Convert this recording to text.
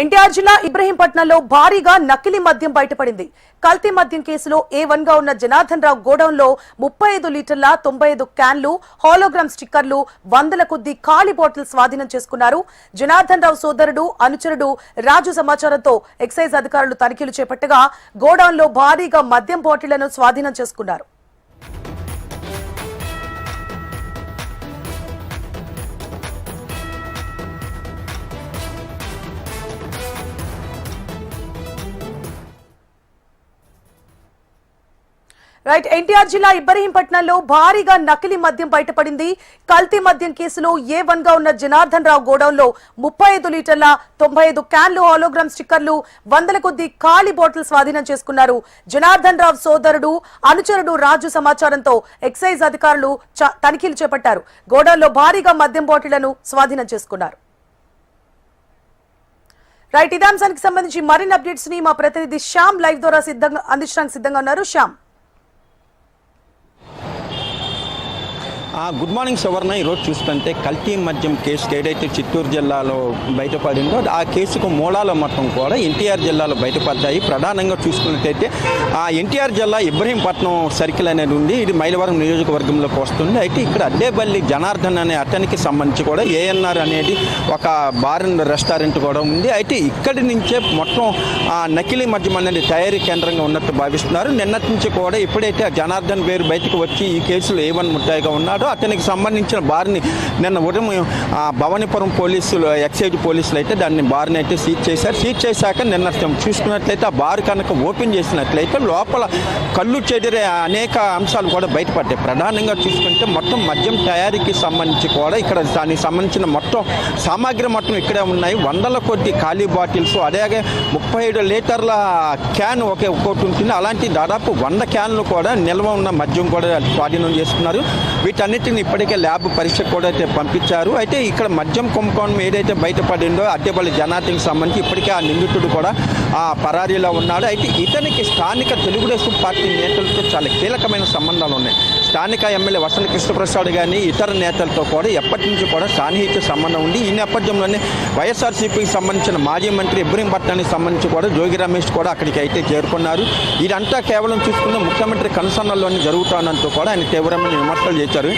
ఎన్టీఆర్ జిల్లా ఇబ్రహీంపట్నంలో భారీగా నకిలీ మద్యం బయటపడింది. కల్తీ మద్యం కేసులో A1 గా ఉన్న జనార్దన్ రావు గోడౌన్లో 35 లీటర్ల 95 క్యాన్లు, హాలోగ్రామ్ స్టిక్కర్లు, వందల కొద్ది ఖాళీ బాటిల్ స్వాధీనం చేసుకున్నారు. జనార్దన్ రావు సోదరుడు, అనుచరుడు రాజు సమాచారంతో ఎక్సైజ్ అధికారులు తనిఖీలు చేపట్టగా గోడౌన్లో భారీగా మద్యం బాటిళ్లను స్వాధీనం చేసుకున్నారు. రైట్, ఎన్టీఆర్ జిల్లా ఇబ్రహీంపట్నంలో భారీగా నకిలీ మద్యం బయటపడింది. కల్తీ మద్యం కేసులో A1 గా ఉన్న జనార్దన్ రావు గోడౌన్లో 35 లీటర్ల 95 క్యాన్లు, హాలోగ్రామ్ స్టిక్కర్లు, వందల కొద్ది ఖాళీ బాటిల్ స్వాధీనం చేసుకున్నారు. జనార్దన్ రావు సోదరుడు, అనుచరుడు రాజు సమాచారంతో ఎక్సైజ్ అధికారులు తనిఖీలు చేపట్టారు. గోడౌన్లో భారీగా మద్యం బాటిళ్లను స్వాధీనం చేసుకున్నారు. రైట్, ఇదే అంశానికి సంబంధించి మరిన్ని అప్డేట్స్ ని మా ప్రతినిధి శ్యామ్ లైవ్ ద్వారా అందించడానికి సిద్ధంగా ఉన్నారు. శ్యామ్, గుడ్ మార్నింగ్ సువర్ణ. ఈరోజు చూస్తుంటే కల్తీ మద్యం కేసు ఏదైతే చిత్తూరు జిల్లాలో బయటపడిందో ఆ కేసుకు మూలాలు మొత్తం కూడా ఎన్టీఆర్ జిల్లాలో బయటపడ్డాయి. ప్రధానంగా చూసుకున్నట్టయితే ఎన్టీఆర్ జిల్లా ఇబ్రహీంపట్నం సర్కిల్ అనేది ఉంది. ఇది మైలవరం నియోజకవర్గంలోకి వస్తుంది. అయితే ఇక్కడ అడ్డేబల్లి జనార్దన్ అనే అతనికి సంబంధించి కూడా ANR అనేది ఒక బార్ అండ్ రెస్టారెంట్ కూడా ఉంది. అయితే ఇక్కడి నుంచే మొత్తం నకిలీ మద్యం అనేది తయారీ కేంద్రంగా ఉన్నట్టు భావిస్తున్నారు. నిన్నటి నుంచి కూడా ఎప్పుడైతే జనార్దన్ పేరు బయటకు వచ్చి ఈ కేసులో A1 ముద్దాయిగా ఉన్నాడో అతనికి సంబంధించిన బార్ని నిన్న ఉదయం భవానీపురం పోలీసులు, ఎక్సైజ్ పోలీసులు అయితే దాన్ని బార్ని అయితే సీజ్ చేశారు. సీజ్ చేశాక నిన్న చూసుకున్నట్లయితే ఆ బార్ కనుక ఓపెన్ చేసినట్లయితే లోపల కళ్ళు చెదిరే అనేక అంశాలు కూడా బయటపడ్డాయి. ప్రధానంగా చూసుకుంటే మొత్తం మద్యం తయారీకి సంబంధించి కూడా ఇక్కడ దానికి సంబంధించిన మొత్తం సామాగ్రి మొత్తం ఇక్కడే ఉన్నాయి. వందల కొద్ది ఖాళీ బాటిల్స్, అలాగే 35 లీటర్ల క్యాన్ ఒక్కొక్కటి ఉంటుంది. అలాంటి దాదాపు 100 క్యాన్లు కూడా నిల్వ ఉన్న మద్యం కూడా స్వాధీనం చేసుకున్నారు. వీటన్నిటిని ఇప్పటికే ల్యాబ్ పరీక్ష కూడా అయితే పంపించారు. అయితే ఇక్కడ మద్యం కుంభకోణం ఏదైతే బయటపడిందో అడ్డేబల్లి జనార్దన్కి సంబంధించి ఇప్పటికే ఆ నిందితుడు కూడా పరారీలో ఉన్నాడు. అయితే ఇతనికి స్థానిక తెలుగుదేశం పార్టీ నేతలతో చాలా కీలకమైన సంబంధాలు ఉన్నాయి. స్థానిక ఎమ్మెల్యే వసంత కృష్ణప్రసాద్ గారిని ఇతర నేతలతో కూడా ఎప్పటి నుంచి కూడా సాన్నిహిత్య సంబంధం ఉంది. ఈ నేపథ్యంలోనే వైఎస్ఆర్సీపీకి సంబంధించిన మాజీ మంత్రి ఇబ్రహీంపట్నానికి సంబంధించి కూడా జోగి రమేష్ కూడా అక్కడికి అయితే చేరుకున్నారు. ఇదంతా కేవలం చూసుకున్న ముఖ్యమంత్రి కన్సర్న్లోనే జరుగుతానంటూ కూడా ఆయన తీవ్రమైన విమర్శలు చేశారు.